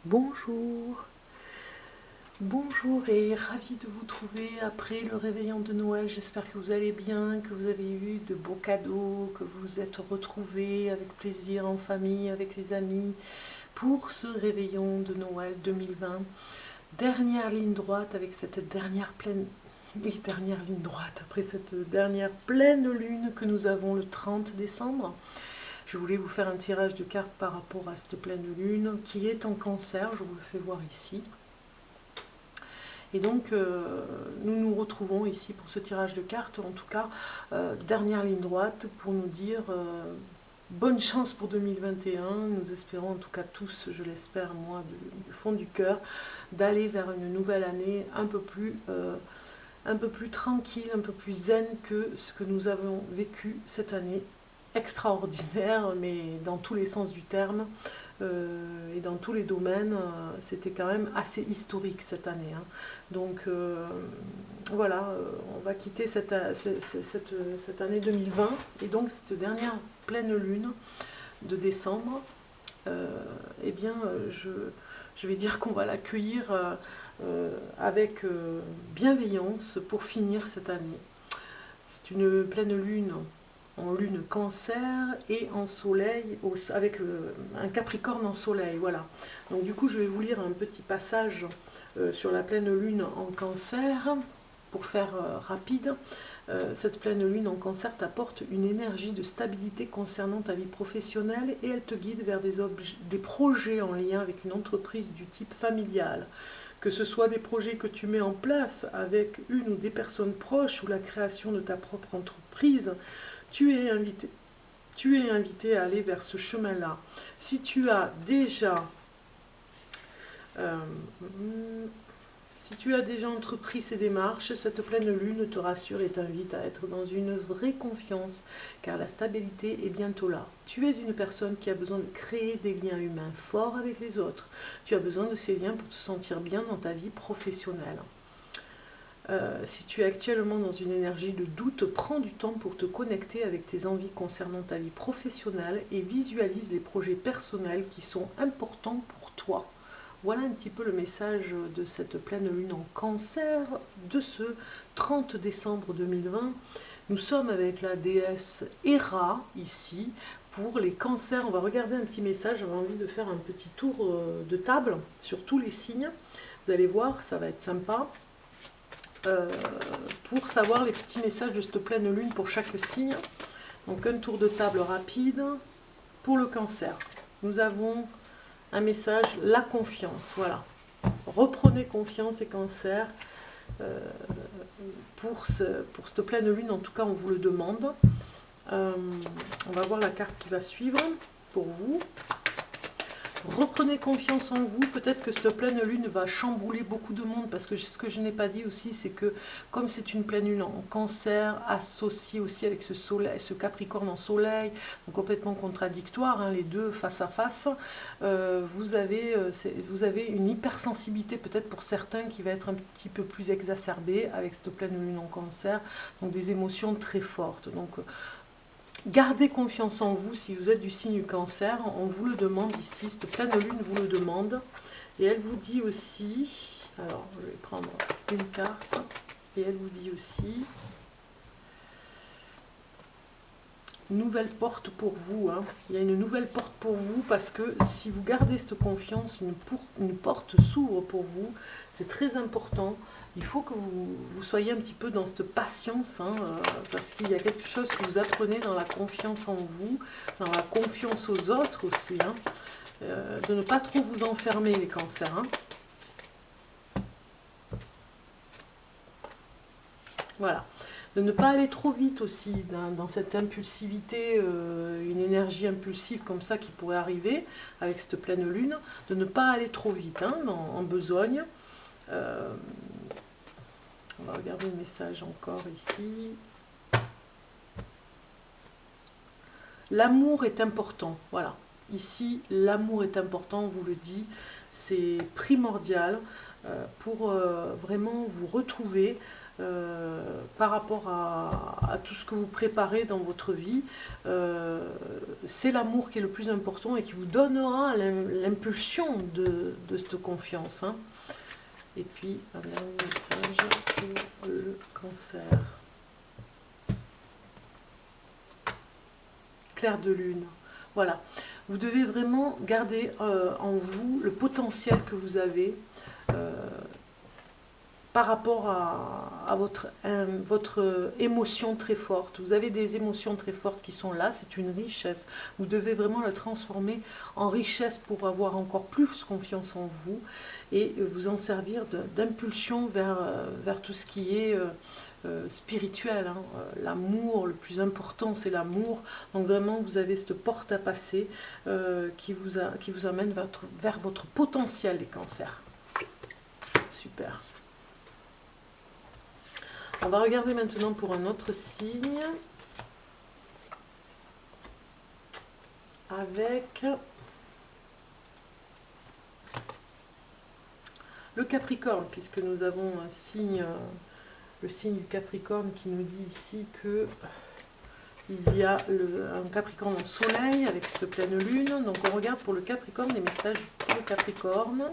Bonjour, bonjour et ravi de vous trouver après le réveillon de Noël. J'espère que vous allez bien, que vous avez eu de beaux cadeaux, que vous vous êtes retrouvés avec plaisir en famille, avec les amis pour ce réveillon de Noël 2020. Dernière ligne droite avec cette dernière pleine... Oui, dernière ligne droite après cette dernière pleine lune que nous avons le 30 décembre. Je voulais vous faire un tirage de cartes par rapport à cette pleine lune qui est en Cancer, je vous le fais voir ici. Et donc, nous nous retrouvons ici pour ce tirage de cartes, en tout cas, dernière ligne droite, pour nous dire bonne chance pour 2021. Nous espérons, en tout cas tous, je l'espère moi, du fond du cœur, d'aller vers une nouvelle année un peu plus tranquille, un peu plus zen que ce que nous avons vécu cette année. Extraordinaire, mais dans tous les sens du terme. Et dans tous les domaines, c'était quand même assez historique cette année, hein. Donc voilà, on va quitter cette année 2020 et donc cette dernière pleine lune de décembre, eh bien je vais dire qu'on va l'accueillir avec bienveillance pour finir cette année. C'est une pleine lune en lune Cancer et en soleil avec un Capricorne en soleil, voilà. Donc du coup je vais vous lire un petit passage sur la pleine lune en Cancer pour faire rapide. Cette pleine lune en Cancer t'apporte une énergie de stabilité concernant ta vie professionnelle et elle te guide vers des projets en lien avec une entreprise du type familial. Que ce soit des projets que tu mets en place avec une ou des personnes proches ou la création de ta propre entreprise, tu es invité à aller vers ce chemin-là. Si tu as déjà euh, si tu as déjà entrepris ces démarches, cette pleine lune te rassure et t'invite à être dans une vraie confiance, car la stabilité est bientôt là. Tu es une personne qui a besoin de créer des liens humains forts avec les autres. Tu as besoin de ces liens pour te sentir bien dans ta vie professionnelle. Si tu es actuellement dans une énergie de doute, prends du temps pour te connecter avec tes envies concernant ta vie professionnelle et visualise les projets personnels qui sont importants pour toi. Voilà un petit peu le message de cette pleine lune en Cancer de ce 30 décembre 2020. Nous sommes avec la déesse Héra ici pour les cancers. On va regarder un petit message. J'avais envie de faire un petit tour de table sur tous les signes. Vous allez voir, ça va être sympa. Pour savoir les petits messages de cette pleine lune pour chaque signe. Donc un tour de table rapide pour le Cancer. Nous avons un message, la confiance, voilà. Reprenez confiance et Cancer. Pour cette pleine lune, en tout cas on vous le demande. On va voir la carte qui va suivre pour vous. Reprenez confiance en vous. Peut-être que cette pleine lune va chambouler beaucoup de monde, parce que ce que je n'ai pas dit aussi, c'est que comme c'est une pleine lune en Cancer, associée aussi avec ce soleil, ce Capricorne en soleil, donc complètement contradictoire, hein, les deux face à face, vous avez une hypersensibilité peut-être pour certains qui va être un petit peu plus exacerbée avec cette pleine lune en Cancer, donc des émotions très fortes. Donc gardez confiance en vous si vous êtes du signe Cancer, on vous le demande ici, cette pleine lune vous le demande. Et elle vous dit aussi, alors je vais prendre une carte, et elle vous dit aussi, nouvelle porte pour vous, hein. Il y a une nouvelle porte pour vous parce que si vous gardez cette confiance, une porte s'ouvre pour vous, c'est très important. Il faut que vous soyez un petit peu dans cette patience, hein, parce qu'il y a quelque chose que vous apprenez dans la confiance en vous, dans la confiance aux autres aussi, hein, de ne pas trop vous enfermer les cancers, hein. Voilà. De ne pas aller trop vite aussi dans cette impulsivité, une énergie impulsive comme ça qui pourrait arriver avec cette pleine lune, de ne pas aller trop vite, hein, en besogne. On va regarder le message encore ici. L'amour est important, voilà. Ici, l'amour est important, on vous le dit, c'est primordial pour vraiment vous retrouver. par rapport à tout ce que vous préparez dans votre vie. C'est l'amour qui est le plus important et qui vous donnera l'impulsion de cette confiance. Hein. Et puis, un dernier message pour le cancer. Clair de lune. Voilà. Vous devez vraiment garder en vous le potentiel que vous avez par rapport à votre émotion très forte. Vous avez des émotions très fortes qui sont là, c'est une richesse. Vous devez vraiment la transformer en richesse pour avoir encore plus confiance en vous et vous en servir d'impulsion vers tout ce qui est spirituel. Hein. L'amour, le plus important, c'est l'amour. Donc vraiment, vous avez cette porte à passer qui vous amène vers votre potentiel, les cancers. Super. On va regarder maintenant pour un autre signe. Avec le Capricorne, puisque nous avons un signe, le signe du Capricorne qui nous dit ici que il y a un Capricorne en soleil avec cette pleine lune. Donc on regarde pour le Capricorne les messages pour le Capricorne.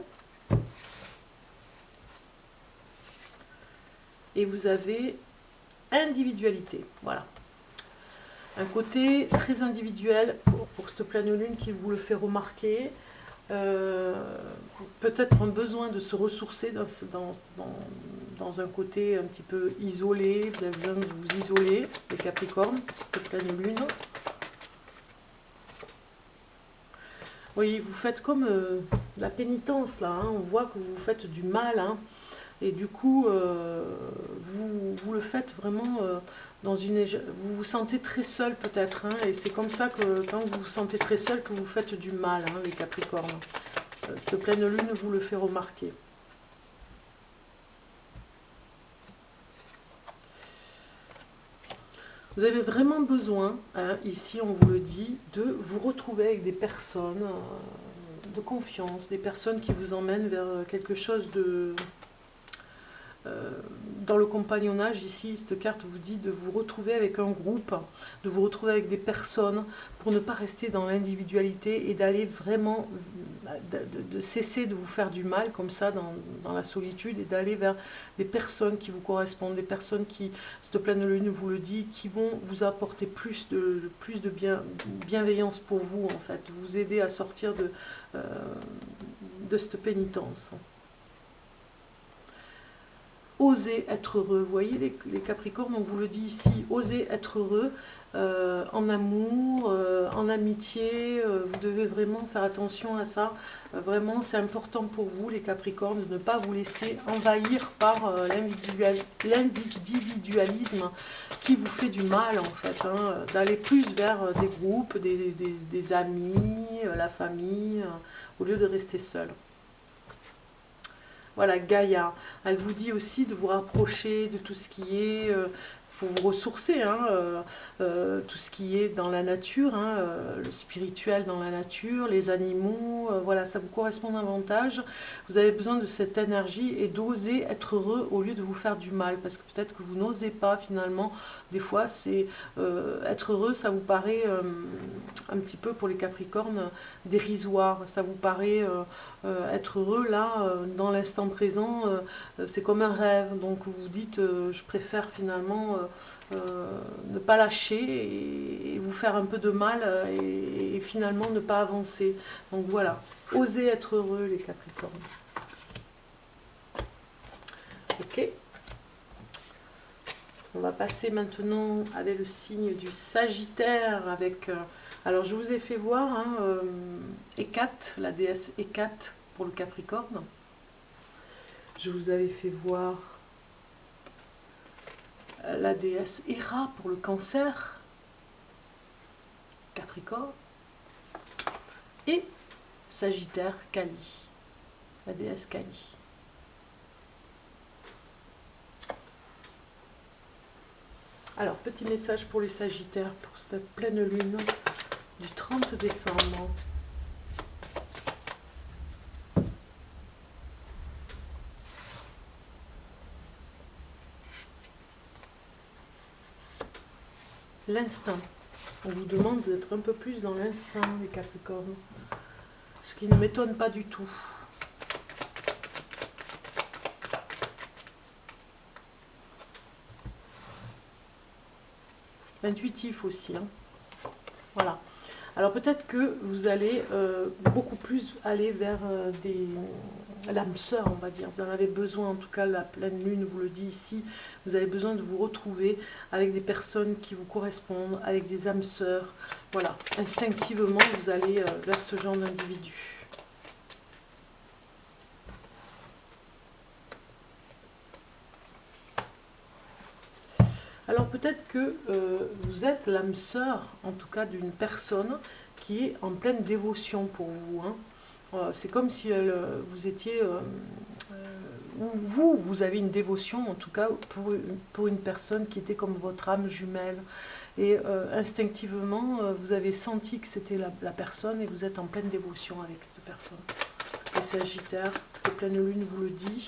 Et vous avez individualité, voilà. Un côté très individuel pour cette pleine lune qui vous le fait remarquer. Peut-être un besoin de se ressourcer dans un côté un petit peu isolé. Vous avez besoin de vous isoler, les Capricornes, cette pleine lune. Oui, vous faites comme la pénitence là, hein. On voit que vous faites du mal, hein. Et du coup, vous le faites vraiment dans une... Vous vous sentez très seul peut-être, hein, et c'est comme ça que quand vous vous sentez très seul que vous faites du mal, hein, les Capricornes. Cette pleine lune vous le fait remarquer. Vous avez vraiment besoin, hein, ici on vous le dit, de vous retrouver avec des personnes de confiance, des personnes qui vous emmènent vers quelque chose de... dans le compagnonnage, ici, cette carte vous dit de vous retrouver avec un groupe, de vous retrouver avec des personnes pour ne pas rester dans l'individualité et d'aller vraiment, de cesser de vous faire du mal comme ça dans la solitude et d'aller vers des personnes qui vous correspondent, des personnes qui, cette pleine lune vous le dit, qui vont vous apporter plus de bienveillance pour vous en fait, vous aider à sortir de cette pénitence. Osez être heureux, vous voyez les Capricornes, on vous le dit ici, osez être heureux en amour, en amitié, vous devez vraiment faire attention à ça, vraiment c'est important pour vous les Capricornes de ne pas vous laisser envahir par l'individualisme qui vous fait du mal en fait, hein, d'aller plus vers des groupes, des amis, la famille, au lieu de rester seul. Voilà, Gaïa, elle vous dit aussi de vous rapprocher de tout ce qui est, pour vous ressourcer, hein, tout ce qui est dans la nature, hein, le spirituel dans la nature, les animaux, voilà, ça vous correspond davantage. Vous avez besoin de cette énergie et d'oser être heureux au lieu de vous faire du mal, parce que peut-être que vous n'osez pas finalement, des fois, c'est être heureux, ça vous paraît un petit peu pour les Capricornes dérisoire, ça vous paraît... être heureux là, dans l'instant présent, c'est comme un rêve. Donc vous vous dites, je préfère finalement ne pas lâcher et vous faire un peu de mal et finalement ne pas avancer. Donc voilà, osez être heureux les Capricornes. Ok. On va passer maintenant avec le signe du Sagittaire avec... alors je vous ai fait voir hein, Hécate, la déesse Hécate pour le Capricorne. Je vous avais fait voir la déesse Héra pour le Cancer, Capricorne. Et Sagittaire, Kali, la déesse Kali. Alors, petit message pour les Sagittaires pour cette pleine lune du 30 décembre. l'instinct. On vous demande d'être un peu plus dans l'instinct, les Capricornes. Ce qui ne m'étonne pas du tout. Intuitif aussi. Hein. Voilà. Alors peut-être que vous allez beaucoup plus aller vers l'âme sœur, on va dire. Vous en avez besoin, en tout cas la pleine lune vous le dit ici. Vous avez besoin de vous retrouver avec des personnes qui vous correspondent, avec des âmes sœurs. Voilà, instinctivement vous allez vers ce genre d'individu. Alors peut-être que vous êtes l'âme sœur, en tout cas d'une personne qui est en pleine dévotion pour vous. Hein. C'est comme si vous étiez, ou vous avez une dévotion, en tout cas pour une personne qui était comme votre âme jumelle. Et instinctivement, vous avez senti que c'était la personne et vous êtes en pleine dévotion avec cette personne. Les Sagittaires, la pleine lune vous le dit.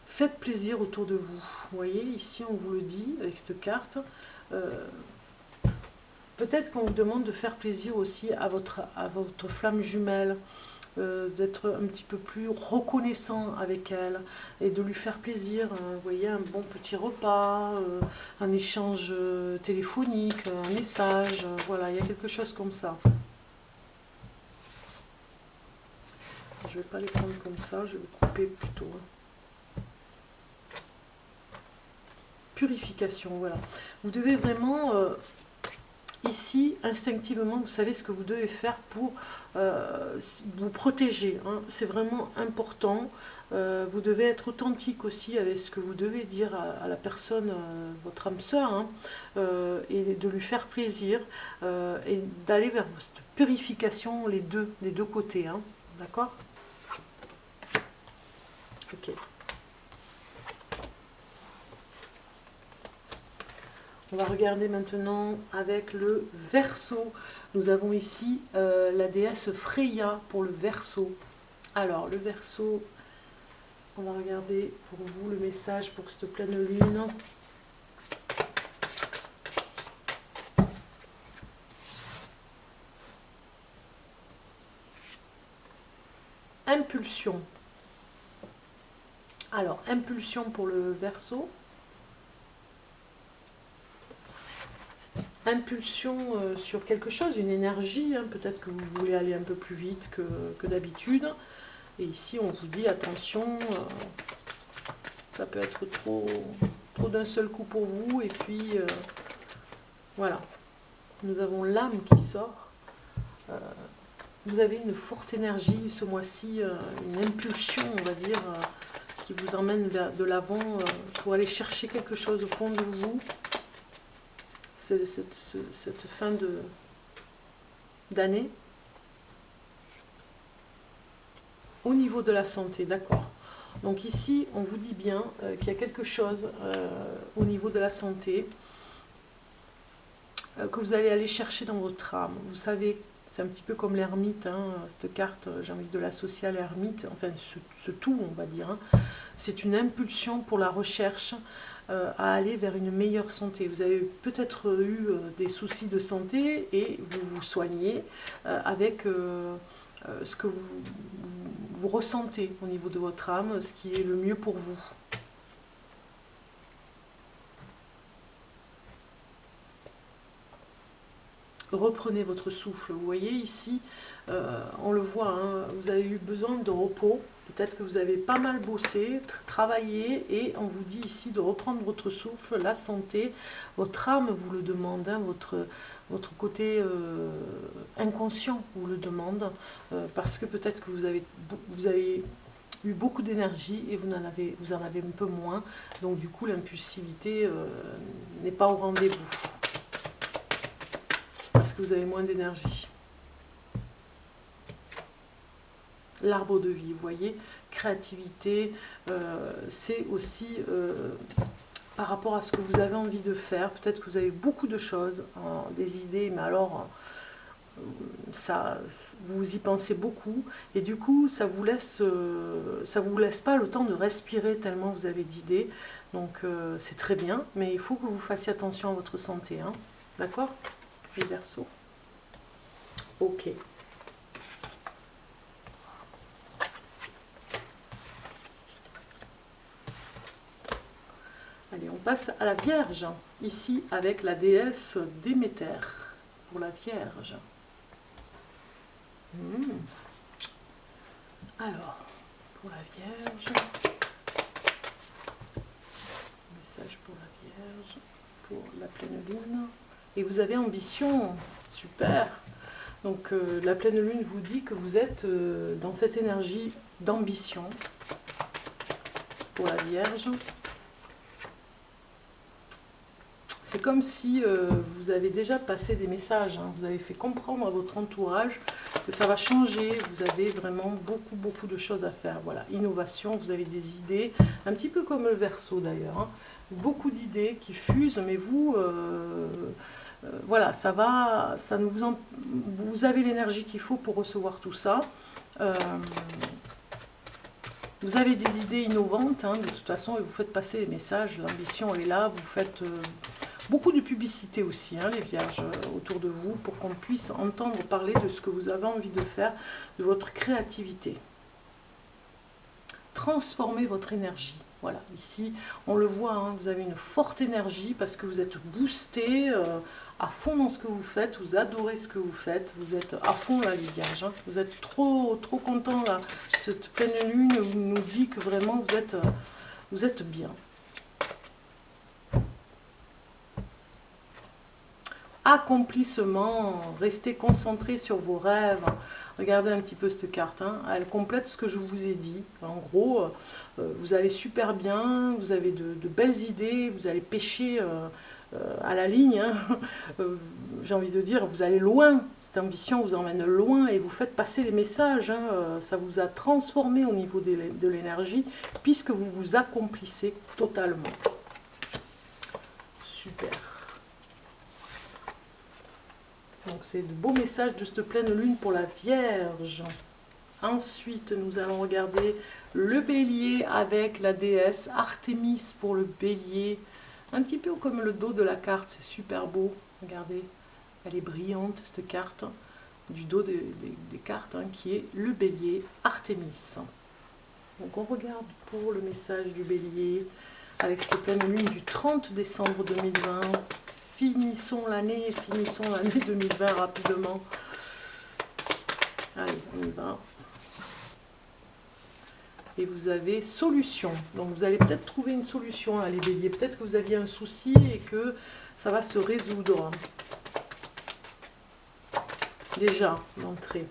Faites plaisir autour de vous. Vous voyez, ici on vous le dit avec cette carte. Peut-être qu'on vous demande de faire plaisir aussi à votre flamme jumelle, d'être un petit peu plus reconnaissant avec elle et de lui faire plaisir. Vous voyez, un bon petit repas, un échange téléphonique, un message. Voilà, il y a quelque chose comme ça. Je ne vais pas les prendre comme ça, je vais couper plutôt. Hein. Purification, voilà. Vous devez vraiment, ici, instinctivement, vous savez ce que vous devez faire pour vous protéger. Hein. C'est vraiment important. Vous devez être authentique aussi avec ce que vous devez dire à la personne, votre âme sœur, hein, et de lui faire plaisir, et d'aller vers cette purification, des deux côtés. Hein. D'accord ? Ok. On va regarder maintenant avec le Verseau. Nous avons ici la déesse Freya pour le Verseau. Alors, le Verseau, on va regarder pour vous le message pour cette pleine lune. Impulsion. Alors, impulsion pour le Verseau. Impulsion sur quelque chose, une énergie, hein, peut-être que vous voulez aller un peu plus vite que d'habitude. Et ici, on vous dit, attention, ça peut être trop d'un seul coup pour vous. Et puis, voilà, nous avons l'âme qui sort. Vous avez une forte énergie ce mois-ci, une impulsion, on va dire, qui vous emmène de l'avant pour aller chercher quelque chose au fond de vous. Cette fin d'année. Au niveau de la santé, d'accord. Donc ici, on vous dit bien qu'il y a quelque chose au niveau de la santé que vous allez aller chercher dans votre âme. Vous savez, c'est un petit peu comme l'ermite, hein, cette carte, j'ai envie de l'associer à l'ermite, enfin ce tout, on va dire. Hein. C'est une impulsion pour la recherche à aller vers une meilleure santé. Vous avez peut-être eu des soucis de santé et vous vous soignez avec ce que vous ressentez au niveau de votre âme, ce qui est le mieux pour vous. Reprenez votre souffle. Vous voyez ici, on le voit, hein, vous avez eu besoin de repos. Peut-être que vous avez pas mal bossé, travaillé, et on vous dit ici de reprendre votre souffle, la santé. Votre âme vous le demande, hein, votre côté inconscient vous le demande, parce que peut-être que vous avez eu beaucoup d'énergie et vous en avez un peu moins. Donc du coup, l'impulsivité n'est pas au rendez-vous. Parce que vous avez moins d'énergie. L'arbre de vie, vous voyez, créativité, c'est aussi par rapport à ce que vous avez envie de faire. Peut-être que vous avez beaucoup de choses, des idées, mais alors vous y pensez beaucoup, et du coup ça vous laisse pas le temps de respirer tellement vous avez d'idées. Donc c'est très bien, mais il faut que vous fassiez attention à votre santé, hein. D'accord, les Verseaux? Ok. Allez, on passe à la Vierge, ici avec la déesse Déméter, pour la Vierge. Alors, pour la Vierge, message pour la Vierge, pour la pleine lune. Et vous avez ambition, super. Donc la pleine lune vous dit que vous êtes dans cette énergie d'ambition pour la Vierge. C'est comme si vous avez déjà passé des messages, hein. Vous avez fait comprendre à votre entourage que ça va changer, vous avez vraiment beaucoup de choses à faire. Voilà, innovation, vous avez des idées, un petit peu comme le Verseau d'ailleurs, hein. Beaucoup d'idées qui fusent, mais vous, voilà, ça va, vous avez l'énergie qu'il faut pour recevoir tout ça. Vous avez des idées innovantes, hein, de toute façon, et vous faites passer des messages, l'ambition est là, vous faites beaucoup de publicité aussi, hein, les Vierges, autour de vous, pour qu'on puisse entendre parler de ce que vous avez envie de faire, de votre créativité. Transformez votre énergie. Voilà, ici, on le voit, hein, vous avez une forte énergie parce que vous êtes boosté à fond dans ce que vous faites, vous adorez ce que vous faites, vous êtes à fond là, les Vierges, hein. Vous êtes trop content là. Cette pleine lune nous dit que vraiment vous êtes bien. Accomplissement, restez concentré sur vos rêves. Regardez un petit peu cette carte, hein. Elle complète ce que je vous ai dit. En gros, vous allez super bien, vous avez de belles idées, vous allez pêcher à la ligne, hein. J'ai envie de dire, vous allez loin. Cette ambition vous emmène loin et vous faites passer des messages, hein. Ça vous a transformé au niveau de l'énergie puisque vous vous accomplissez totalement. Super. Donc c'est de beaux messages de cette pleine lune pour la Vierge. Ensuite, nous allons regarder le Bélier avec la déesse Artémis pour le Bélier. Un petit peu comme le dos de la carte, c'est super beau. Regardez, elle est brillante cette carte, du dos des cartes, hein, qui est le Bélier Artémis. Donc on regarde pour le message du Bélier avec cette pleine lune du 30 décembre 2020. Finissons l'année 2020 rapidement. Allez, on y va. Et vous avez solution. Donc vous allez peut-être trouver une solution, là, les Béliers. Peut-être que vous aviez un souci et que ça va se résoudre. Déjà, l'entrée.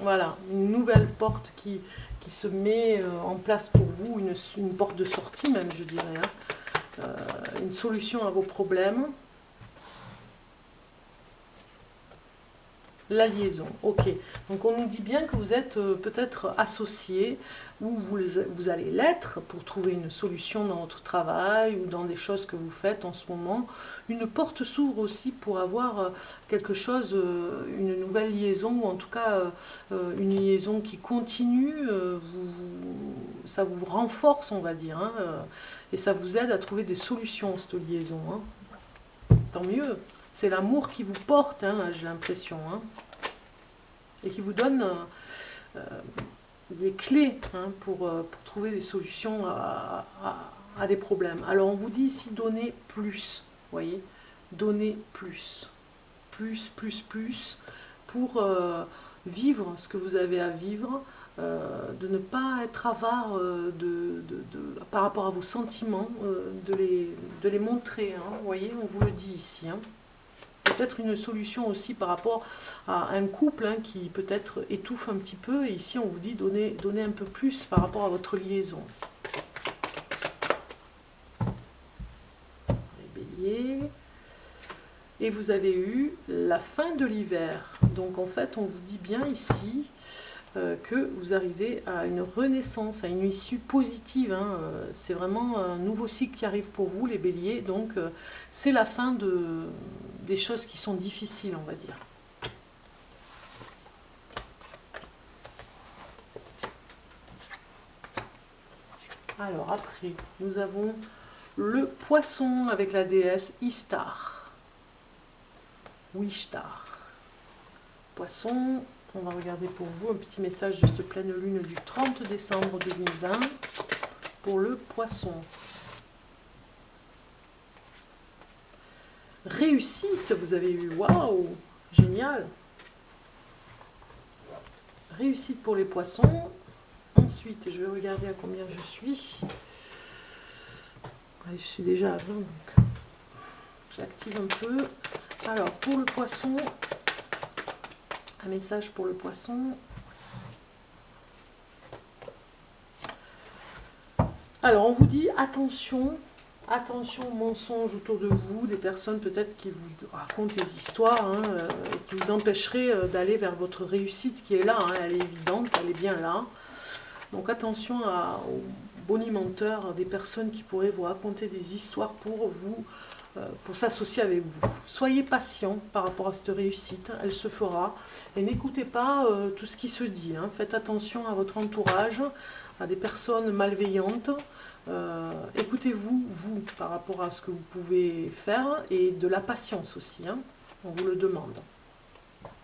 Voilà, une nouvelle porte qui se met en place pour vous, une porte de sortie même, je dirais, hein. Une solution à vos problèmes. La liaison, ok. Donc on nous dit bien que vous êtes peut-être associés ou vous allez l'être pour trouver une solution dans votre travail ou dans des choses que vous faites en ce moment. Une porte s'ouvre aussi pour avoir quelque chose, une nouvelle liaison ou en tout cas une liaison qui continue. Ça vous renforce, on va dire, hein, et ça vous aide à trouver des solutions, cette liaison, hein. Tant mieux. C'est l'amour qui vous porte, hein, j'ai l'impression, hein, et qui vous donne des clés, hein, pour trouver des solutions à des problèmes. Alors on vous dit ici donner plus, voyez, donner plus, pour vivre ce que vous avez à vivre, de ne pas être avare par rapport à vos sentiments, de les montrer, hein, vous voyez, on vous le dit ici, hein. Peut-être une solution aussi par rapport à un couple, hein, qui peut-être étouffe un petit peu, et ici on vous dit donner un peu plus par rapport à votre liaison. Les Béliers. Et vous avez eu la fin de l'hiver. Donc en fait on vous dit bien ici que vous arrivez à une renaissance, à une issue positive, hein. C'est vraiment un nouveau cycle qui arrive pour vous, les Béliers. Donc c'est la fin des choses qui sont difficiles, on va dire. Alors après, nous avons le poisson avec la déesse Ishtar. Ou Ishtar. Poisson, on va regarder pour vous un petit message de cette pleine lune du 30 décembre 2020 pour le poisson. Réussite, vous avez eu, waouh, génial. Réussite pour les poissons. Ensuite, je vais regarder à combien je suis. Je suis déjà à 20, donc j'active un peu. Alors, pour le poisson, un message pour le poisson. Alors, on vous dit attention, attention aux mensonges autour de vous, des personnes peut-être qui vous racontent des histoires, hein, qui vous empêcheraient d'aller vers votre réussite qui est là, hein, elle est évidente, elle est bien là. Donc attention aux bonimenteurs, des personnes qui pourraient vous raconter des histoires pour vous, pour s'associer avec vous. Soyez patient par rapport à cette réussite, elle se fera. Et n'écoutez pas tout ce qui se dit, hein. Faites attention à votre entourage, à des personnes malveillantes. Écoutez-vous, vous, par rapport à ce que vous pouvez faire, et de la patience aussi, hein. On vous le demande.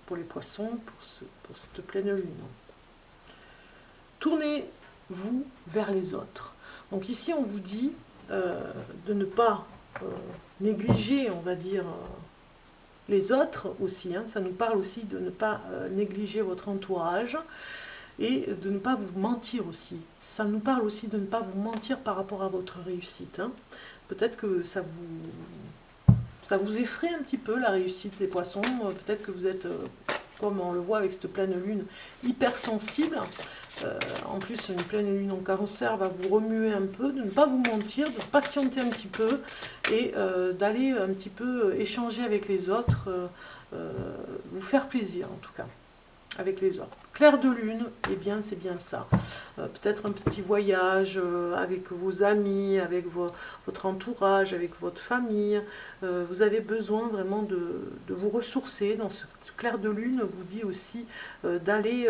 Pour les poissons, pour cette pleine lune. Tournez-vous vers les autres. Donc ici, on vous dit de ne pas négliger, on va dire, les autres aussi. Hein. Ça nous parle aussi de ne pas négliger votre entourage et de ne pas vous mentir aussi. Ça nous parle aussi de ne pas vous mentir par rapport à votre réussite. Hein. Peut-être que ça vous effraie un petit peu, la réussite des poissons. Peut-être que vous êtes, comme on le voit avec cette pleine lune, hypersensible. En plus, une pleine lune en Cancer va vous remuer un peu, de ne pas vous mentir, de patienter un petit peu et d'aller un petit peu échanger avec les autres, vous faire plaisir en tout cas, avec les autres. Clair de lune, eh bien c'est bien ça. Peut-être un petit voyage avec vos amis, avec votre entourage, avec votre famille. Vous avez besoin vraiment de vous ressourcer. Dans ce clair de lune vous dit aussi d'aller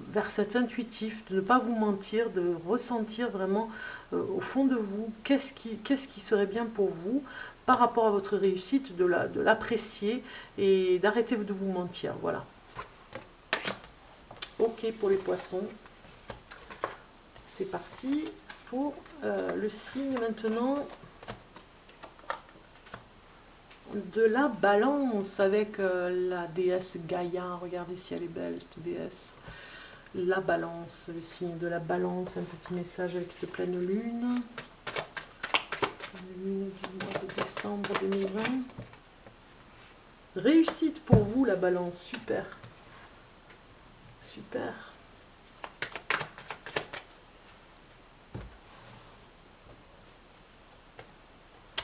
vers cet intuitif, de ne pas vous mentir, de ressentir vraiment au fond de vous qu'est-ce qui serait bien pour vous par rapport à votre réussite, de l'apprécier et d'arrêter de vous mentir. Voilà. Ok pour les poissons. C'est parti pour le signe maintenant de la balance avec la déesse Gaïa. Regardez si elle est belle cette déesse. La balance, le signe de la balance, un petit message avec cette pleine lune. Lune du mois de décembre 2020. Réussite pour vous la balance, super. Super.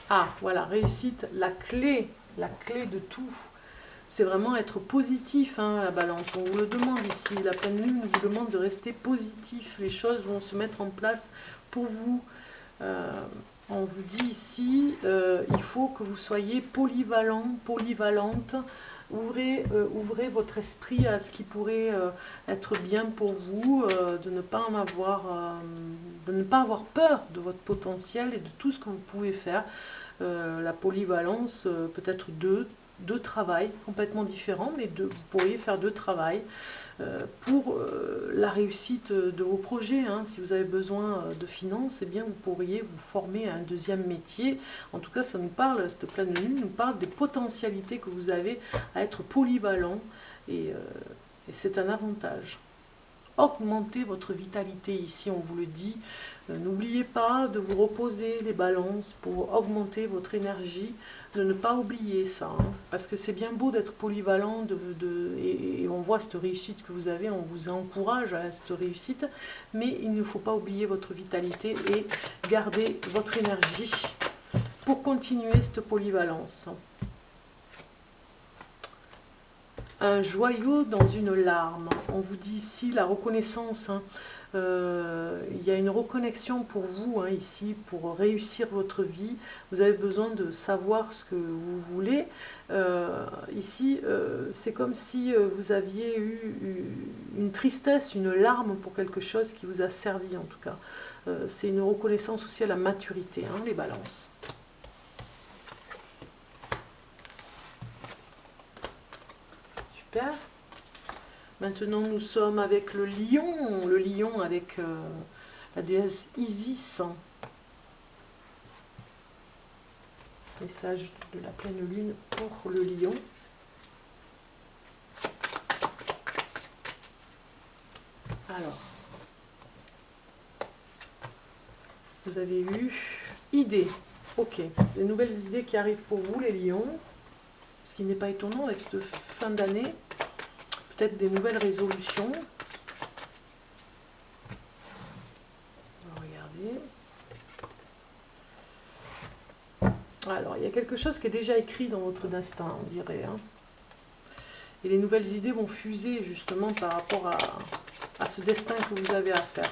Ah, voilà, réussite, la clé de tout. C'est vraiment être positif, hein, la balance. On vous le demande ici. La pleine lune vous demande de rester positif. Les choses vont se mettre en place pour vous. On vous dit ici, il faut que vous soyez polyvalent, polyvalente. Ouvrez votre esprit à ce qui pourrait être bien pour vous, de ne pas avoir peur de votre potentiel et de tout ce que vous pouvez faire. La polyvalence, peut-être deux travails complètement différents, mais vous pourriez faire deux travails pour la réussite de vos projets. Hein. Si vous avez besoin de finances, eh bien vous pourriez vous former à un deuxième métier. En tout cas, ça nous parle, cette pleine lune nous parle des potentialités que vous avez à être polyvalent et c'est un avantage. Augmentez votre vitalité ici, on vous le dit. N'oubliez pas de vous reposer les balances pour augmenter votre énergie, de ne pas oublier ça, hein, parce que c'est bien beau d'être polyvalent et on voit cette réussite que vous avez, on vous encourage à cette réussite, mais il ne faut pas oublier votre vitalité et garder votre énergie pour continuer cette polyvalence. Un joyau dans une larme. On vous dit ici la reconnaissance. Hein. Il y a une reconnexion pour vous hein, ici, pour réussir votre vie. Vous avez besoin de savoir ce que vous voulez. Ici, c'est comme si vous aviez eu une tristesse, une larme pour quelque chose qui vous a servi en tout cas. c'est une reconnaissance aussi à la maturité, hein, les balances. Super. Maintenant, nous sommes avec le lion avec la déesse Isis. Message de la pleine lune pour le lion. Alors, vous avez eu idées. Ok, des nouvelles idées qui arrivent pour vous, les lions. Ce qui n'est pas étonnant avec cette fin d'année. Peut-être des nouvelles résolutions. On va regarder. Alors, il y a quelque chose qui est déjà écrit dans votre destin, on dirait. Hein. Et les nouvelles idées vont fuser justement par rapport à ce destin que vous avez à faire.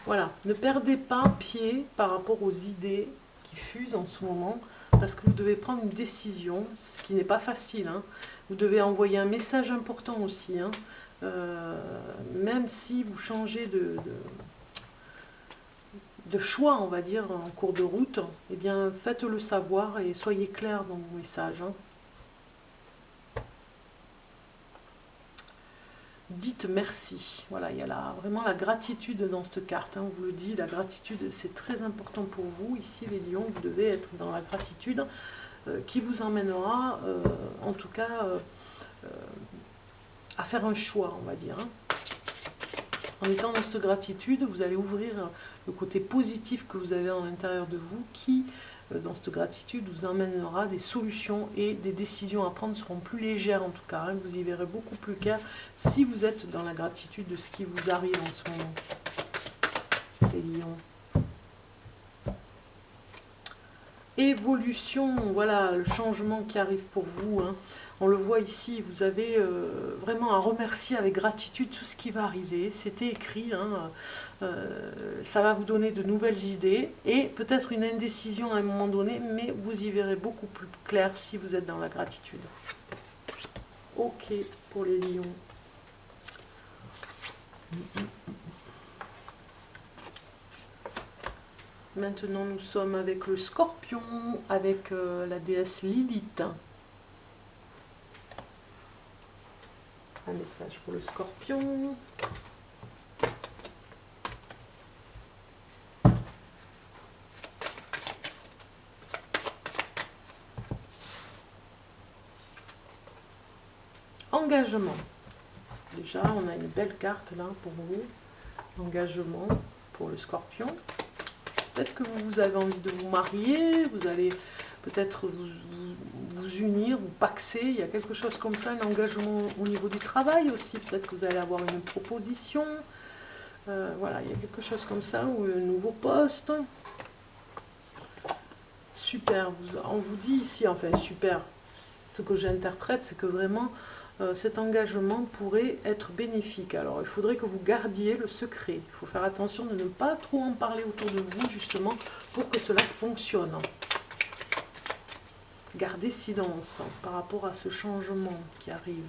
Voilà, ne perdez pas pied par rapport aux idées qui fusent en ce moment, parce que vous devez prendre une décision, ce qui n'est pas facile. Hein. Vous devez envoyer un message important aussi. Hein. Même si vous changez de choix, on va dire, en cours de route, eh bien, faites-le savoir et soyez clair dans vos messages. Hein. Dites merci. Voilà, il y a vraiment la gratitude dans cette carte. Hein, on vous le dit, la gratitude, c'est très important pour vous. Ici, les lions, vous devez être dans la gratitude qui vous emmènera, en tout cas, à faire un choix, on va dire. Hein. En étant dans cette gratitude, vous allez ouvrir le côté positif que vous avez à l'intérieur de vous qui, dans cette gratitude, vous emmènera des solutions et des décisions à prendre seront plus légères en tout cas. Hein. Vous y verrez beaucoup plus clair si vous êtes dans la gratitude de ce qui vous arrive en ce moment. Les lions. Évolution, voilà le changement qui arrive pour vous. Hein. On le voit ici, vous avez vraiment à remercier avec gratitude tout ce qui va arriver. C'était écrit, hein, ça va vous donner de nouvelles idées et peut-être une indécision à un moment donné, mais vous y verrez beaucoup plus clair si vous êtes dans la gratitude. Ok pour les lions. Maintenant, nous sommes avec le scorpion, avec la déesse Lilith. Un message pour le scorpion. Engagement. Déjà, on a une belle carte là pour vous. Engagement pour le scorpion. Peut-être que vous avez envie de vous marier, vous allez peut-être vous unir, vous paxer, il y a quelque chose comme ça, un engagement au niveau du travail aussi, peut-être que vous allez avoir une proposition, voilà, il y a quelque chose comme ça, ou un nouveau poste. Super, on vous dit ici, enfin super, ce que j'interprète, c'est que vraiment cet engagement pourrait être bénéfique. Alors il faudrait que vous gardiez le secret, il faut faire attention de ne pas trop en parler autour de vous justement pour que cela fonctionne. Gardez silence par rapport à ce changement qui arrive.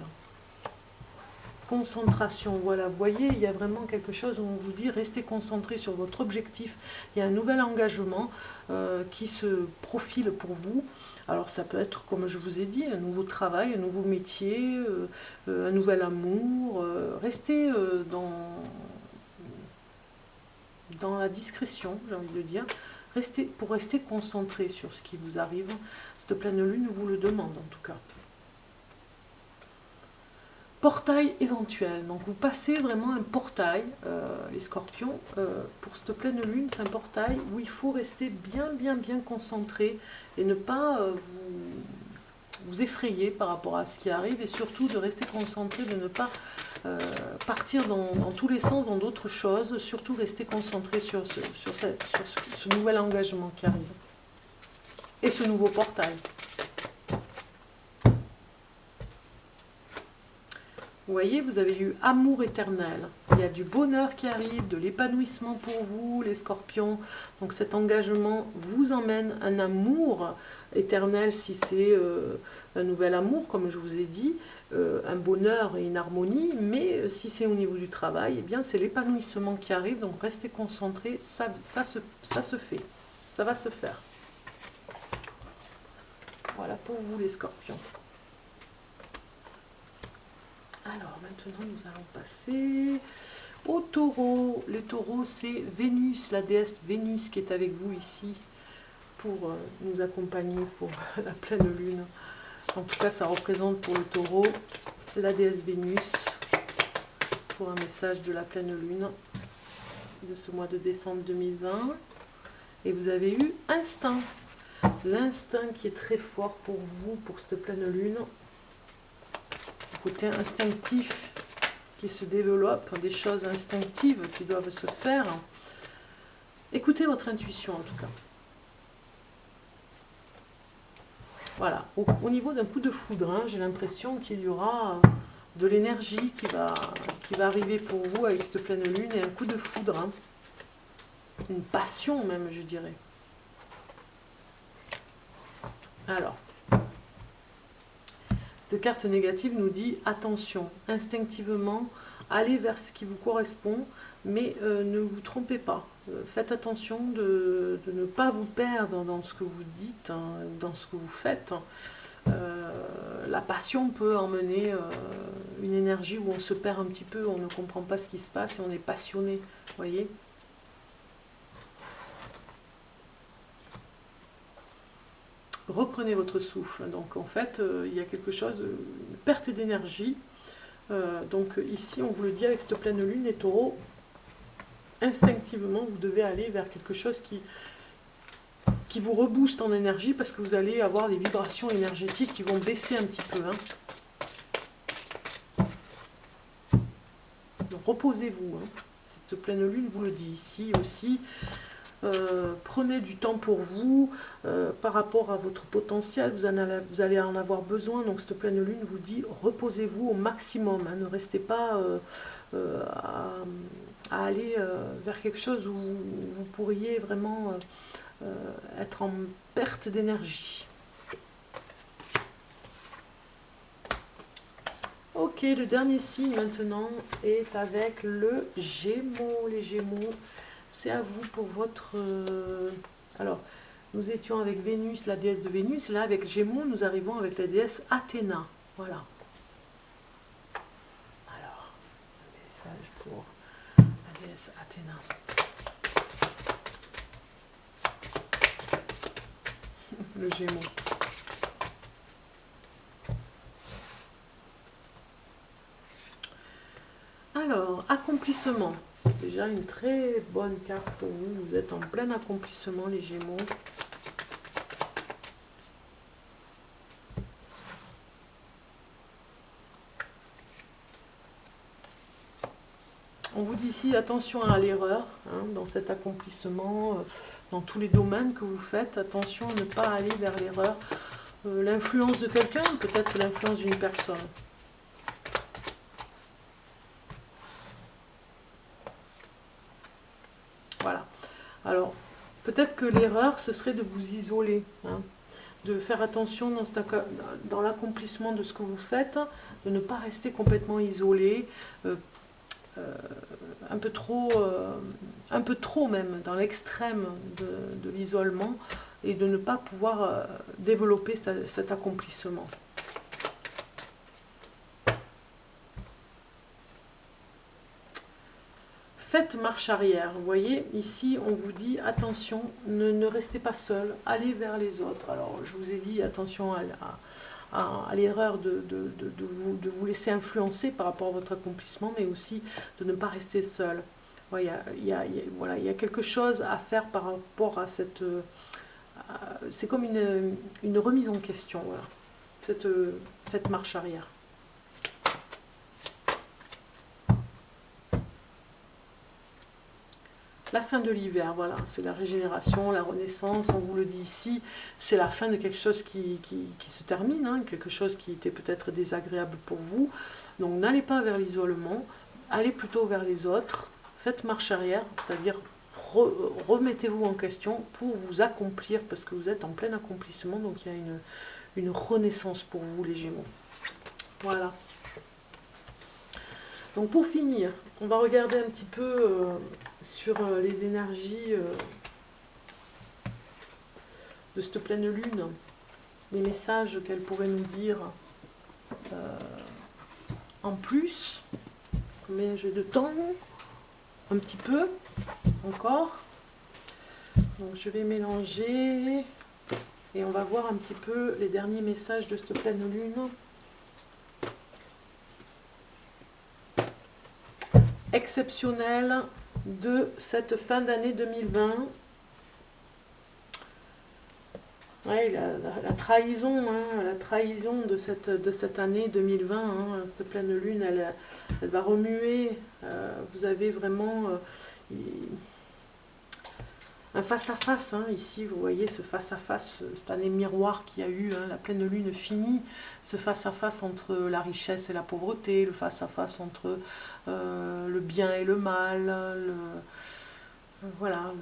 Concentration, voilà, vous voyez, il y a vraiment quelque chose où on vous dit restez concentré sur votre objectif. Il y a un nouvel engagement qui se profile pour vous. Alors ça peut être, comme je vous ai dit, un nouveau travail, un nouveau métier, un nouvel amour. Restez dans la discrétion, j'ai envie de dire. Pour rester concentré sur ce qui vous arrive, cette pleine lune vous le demande en tout cas. Portail éventuel, donc vous passez vraiment un portail, les scorpions, pour cette pleine lune, c'est un portail où il faut rester bien concentré et ne pas vous effrayer par rapport à ce qui arrive et surtout de rester concentré, de ne pas partir dans tous les sens, dans d'autres choses, surtout rester concentré sur ce nouvel engagement qui arrive et ce nouveau portail. Vous voyez, vous avez eu amour éternel. Il y a du bonheur qui arrive, de l'épanouissement pour vous, les scorpions. Donc cet engagement vous emmène un amour éternel si c'est un nouvel amour, comme je vous ai dit, un bonheur et une harmonie. Mais si c'est au niveau du travail, eh bien c'est l'épanouissement qui arrive. Donc restez concentrés, ça se fait. Ça va se faire. Voilà pour vous les scorpions. Alors maintenant nous allons passer au taureau. Le taureau c'est Vénus, la déesse Vénus qui est avec vous ici pour nous accompagner pour la pleine lune. En tout cas ça représente pour le taureau la déesse Vénus pour un message de la pleine lune de ce mois de décembre 2020. Et vous avez eu instinct. L'instinct qui est très fort pour vous pour cette pleine lune. Côté instinctif qui se développe, des choses instinctives qui doivent se faire. Écoutez votre intuition en tout cas. Voilà, au niveau d'un coup de foudre, hein, j'ai l'impression qu'il y aura de l'énergie qui va arriver pour vous avec cette pleine lune et un coup de foudre. Hein. Une passion même, je dirais. Alors, cette carte négative nous dit attention, instinctivement, allez vers ce qui vous correspond, mais ne vous trompez pas. Faites attention de ne pas vous perdre dans ce que vous dites, hein, dans ce que vous faites. La passion peut emmener une énergie où on se perd un petit peu, on ne comprend pas ce qui se passe et on est passionné, voyez. Reprenez votre souffle. Donc en fait, il y a quelque chose, une perte d'énergie. Donc ici, on vous le dit avec cette pleine lune, les taureaux, instinctivement, vous devez aller vers quelque chose qui vous rebooste en énergie parce que vous allez avoir des vibrations énergétiques qui vont baisser un petit peu. Hein. Donc reposez-vous. Hein. Cette pleine lune vous le dit ici aussi. Prenez du temps pour vous par rapport à votre potentiel, vous allez en avoir besoin, donc cette pleine lune vous dit reposez-vous au maximum, hein, ne restez pas à aller vers quelque chose où vous pourriez vraiment être en perte d'énergie. Ok, le dernier signe maintenant est avec le Gémeaux. Les Gémeaux, c'est à vous pour votre... alors, nous étions avec Vénus, la déesse de Vénus. Là, avec Gémeaux, nous arrivons avec la déesse Athéna. Voilà. Alors, un message pour la déesse Athéna. Le Gémeaux. Alors, accomplissement. Déjà une très bonne carte pour vous. Vous êtes en plein accomplissement, les Gémeaux. On vous dit ici, attention à l'erreur hein, dans cet accomplissement, dans tous les domaines que vous faites. Attention à ne pas aller vers l'erreur. L'influence de quelqu'un, peut-être l'influence d'une personne. Voilà. Alors, peut-être que l'erreur, ce serait de vous isoler, hein, de faire attention dans l'accomplissement de ce que vous faites, de ne pas rester complètement isolé, un peu trop même, dans l'extrême de l'isolement, et de ne pas pouvoir développer cet accomplissement. Faites marche arrière. Vous voyez, ici, on vous dit, attention, ne restez pas seul, allez vers les autres. Alors, je vous ai dit, attention à l'erreur de vous laisser influencer par rapport à votre accomplissement, mais aussi de ne pas rester seul. Voilà, il y a quelque chose à faire par rapport à cette... c'est comme une remise en question, voilà. Faites marche arrière. La fin de l'hiver, voilà, c'est la régénération, la renaissance, on vous le dit ici, c'est la fin de quelque chose qui se termine, hein, quelque chose qui était peut-être désagréable pour vous. Donc n'allez pas vers l'isolement, allez plutôt vers les autres, faites marche arrière, c'est-à-dire remettez-vous en question pour vous accomplir, parce que vous êtes en plein accomplissement, donc il y a une renaissance pour vous les Gémeaux. Voilà. Donc pour finir, on va regarder un petit peu sur les énergies de cette pleine lune, les messages qu'elle pourrait nous dire en plus. Combien j'ai de temps? Un petit peu encore. Donc je vais mélanger et on va voir un petit peu les derniers messages de cette pleine lune. Exceptionnel de cette fin d'année 2020. Ouais, la trahison, hein, la trahison de cette année 2020, hein, cette pleine lune, elle va remuer. Vous avez vraiment un face-à-face, hein, ici, vous voyez ce face-à-face, cette année miroir qu'il y a eu, hein, la pleine lune finie, ce face-à-face entre la richesse et la pauvreté, le face-à-face entre le bien et le mal, voilà,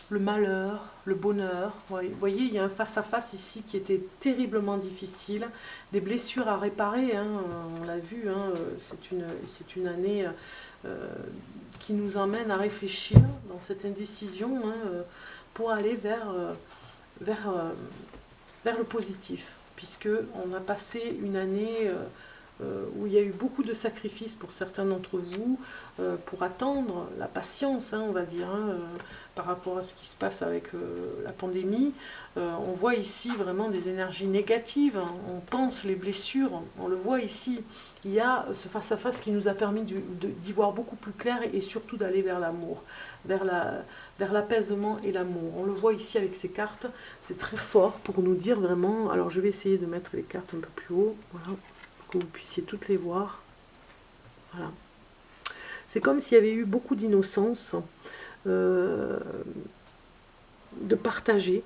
le malheur, le bonheur. Vous voyez, il y a un face-à-face ici qui était terriblement difficile, des blessures à réparer, hein, on l'a vu, hein, c'est une année qui nous emmène à réfléchir dans cette indécision, hein, pour aller vers le positif, puisqu'on a passé une année où il y a eu beaucoup de sacrifices pour certains d'entre vous, pour attendre la patience, hein, on va dire, hein, par rapport à ce qui se passe avec la pandémie. On voit ici vraiment des énergies négatives, hein, on pense les blessures, on le voit ici. Il y a ce face-à-face qui nous a permis d'y voir beaucoup plus clair et surtout d'aller vers l'amour, vers l'apaisement et l'amour. On le voit ici avec ces cartes, c'est très fort pour nous dire vraiment. Alors je vais essayer de mettre les cartes un peu plus haut, voilà, pour que vous puissiez toutes les voir. Voilà. C'est comme s'il y avait eu beaucoup d'innocence, de partager,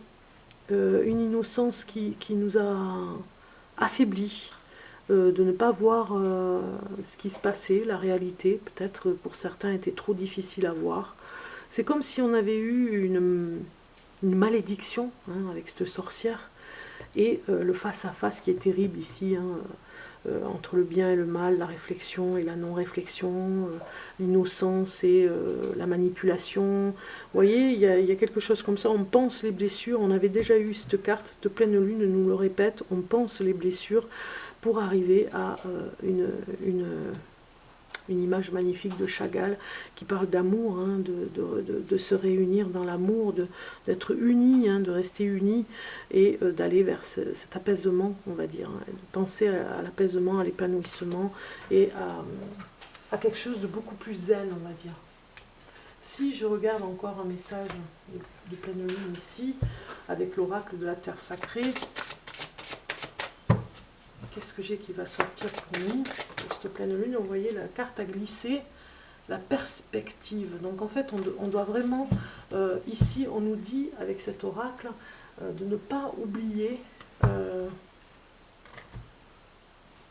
une innocence qui nous a affaiblis, de ne pas voir ce qui se passait, la réalité, peut-être pour certains était trop difficile à voir. C'est comme si on avait eu une malédiction, hein, avec cette sorcière, et le face-à-face qui est terrible ici, hein, entre le bien et le mal, la réflexion et la non-réflexion, l'innocence et la manipulation. Vous voyez, il y a quelque chose comme ça, on pense les blessures, on avait déjà eu cette carte, cette pleine lune nous le répète, on pense les blessures pour arriver à une image magnifique de Chagall qui parle d'amour, hein, de se réunir dans l'amour, d'être unis, hein, de rester unis et d'aller vers cet apaisement, on va dire, hein, de penser à l'apaisement, à l'épanouissement et à quelque chose de beaucoup plus zen, on va dire. Si je regarde encore un message de pleine lune ici, avec l'oracle de la terre sacrée, qu'est-ce que j'ai qui va sortir pour nous? Cette pleine lune, vous voyez, la carte a glissé, la perspective. Donc en fait, on doit vraiment, ici, on nous dit, avec cet oracle, de ne pas oublier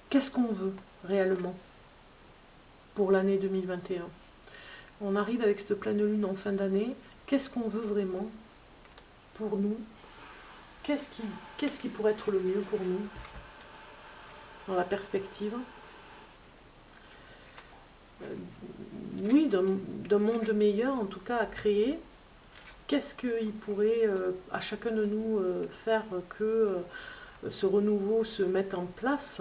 qu'est-ce qu'on veut réellement pour l'année 2021. On arrive avec cette pleine lune en fin d'année, qu'est-ce qu'on veut vraiment pour nous? Qu'est-ce qui pourrait être le mieux pour nous dans la perspective? Oui, d'un monde meilleur, en tout cas à créer. Qu'est-ce qu'il pourrait à chacun de nous faire que ce renouveau se mette en place?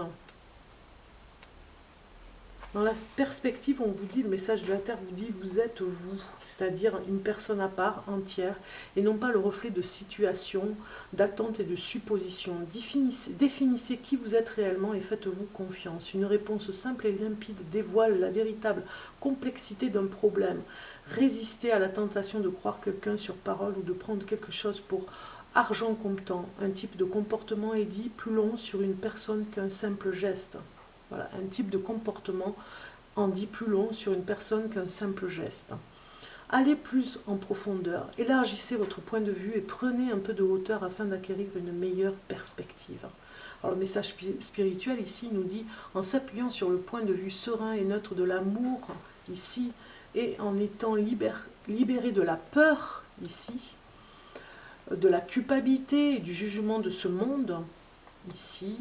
Dans la perspective, on vous dit, le message de la Terre vous dit, vous êtes vous, c'est-à-dire une personne à part, entière, et non pas le reflet de situations, d'attentes et de suppositions. Définissez qui vous êtes réellement et faites-vous confiance. Une réponse simple et limpide dévoile la véritable complexité d'un problème. Résistez à la tentation de croire quelqu'un sur parole ou de prendre quelque chose pour argent comptant. Un type de comportement est dit plus long sur une personne qu'un simple geste. Voilà, un type de comportement en dit plus long sur une personne qu'un simple geste. Allez plus en profondeur, élargissez votre point de vue et prenez un peu de hauteur afin d'acquérir une meilleure perspective. Alors le message spirituel ici nous dit, en s'appuyant sur le point de vue serein et neutre de l'amour ici, et en étant libéré de la peur ici, de la culpabilité et du jugement de ce monde, ici,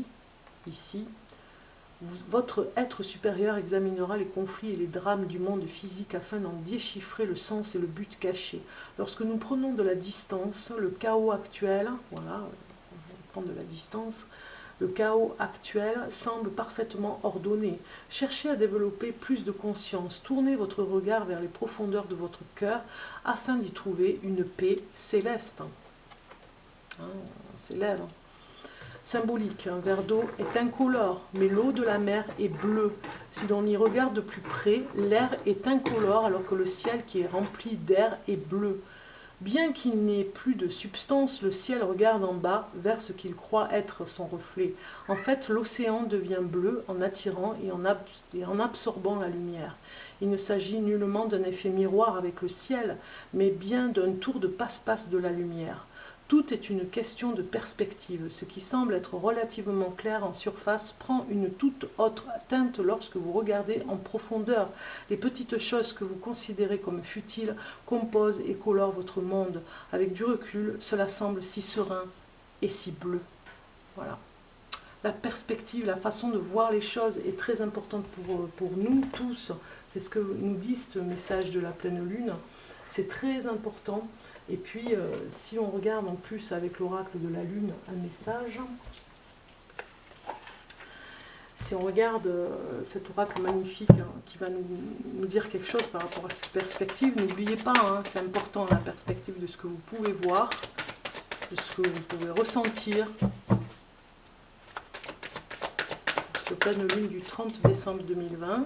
votre être supérieur examinera les conflits et les drames du monde physique afin d'en déchiffrer le sens et le but caché. Lorsque nous prenons de la distance, le chaos actuel, voilà, on prend de la distance, le chaos actuel semble parfaitement ordonné. Cherchez à développer plus de conscience. Tournez votre regard vers les profondeurs de votre cœur afin d'y trouver une paix céleste. C'est l'air. Symbolique, un verre d'eau est incolore, mais l'eau de la mer est bleue. Si l'on y regarde de plus près, l'air est incolore alors que le ciel qui est rempli d'air est bleu. Bien qu'il n'ait plus de substance, le ciel regarde en bas vers ce qu'il croit être son reflet. En fait, l'océan devient bleu en attirant et en absorbant la lumière. Il ne s'agit nullement d'un effet miroir avec le ciel, mais bien d'un tour de passe-passe de la lumière. Tout est une question de perspective. Ce qui semble être relativement clair en surface prend une toute autre teinte lorsque vous regardez en profondeur. Les petites choses que vous considérez comme futiles composent et colorent votre monde. Avec du recul, cela semble si serein et si bleu. Voilà. La perspective, la façon de voir les choses est très importante pour nous tous. C'est ce que nous dit ce message de la pleine lune. C'est très important. Et puis, si on regarde en plus avec l'oracle de la lune un message, si on regarde cet oracle magnifique qui va nous dire quelque chose par rapport à cette perspective, n'oubliez pas, c'est important la perspective de ce que vous pouvez voir, de ce que vous pouvez ressentir. Cette pleine lune du 30 décembre 2020.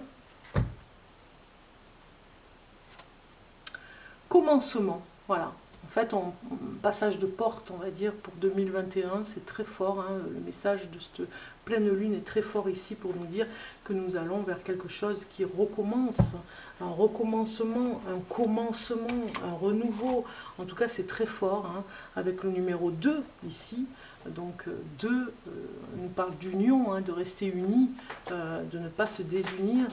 Commencement, voilà. En fait, passage de porte, on va dire, pour 2021, c'est très fort. Le message de cette pleine lune est très fort ici pour nous dire que nous allons vers quelque chose qui recommence. Un recommencement, un commencement, un renouveau. En tout cas, c'est très fort, avec le numéro 2 ici. Donc 2 nous parle d'union, de rester unis, de ne pas se désunir,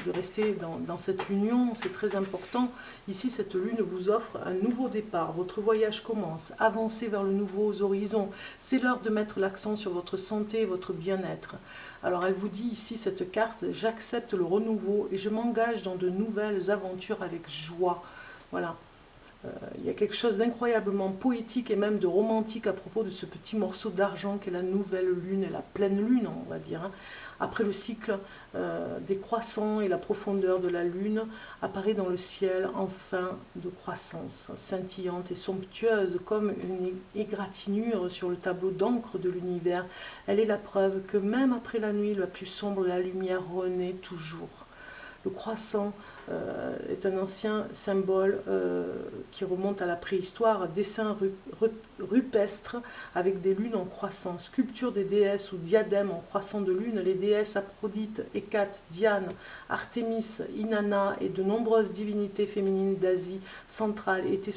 de rester dans cette union, c'est très important. Ici, cette lune vous offre un nouveau départ, votre voyage commence, avancez vers le nouveau horizon. C'est l'heure de mettre l'accent sur votre santé et votre bien-être. Alors elle vous dit ici, cette carte, j'accepte le renouveau et je m'engage dans de nouvelles aventures avec joie. Voilà. Il y a quelque chose d'incroyablement poétique et même de romantique à propos de ce petit morceau d'argent qu'est la nouvelle lune et la pleine lune, on va dire. Après le cycle des croissants et la profondeur de la lune, apparaît dans le ciel en fin de croissance, scintillante et somptueuse comme une égratignure sur le tableau d'encre de l'univers. Elle est la preuve que même après la nuit la plus sombre, la lumière renaît toujours. Le croissant est un ancien symbole qui remonte à la préhistoire, dessin rupestre avec des lunes en croissant, sculpture des déesses ou diadèmes en croissant de lune. Les déesses Aphrodite, Hécate, Diane, Artémis, Inanna et de nombreuses divinités féminines d'Asie centrale étaient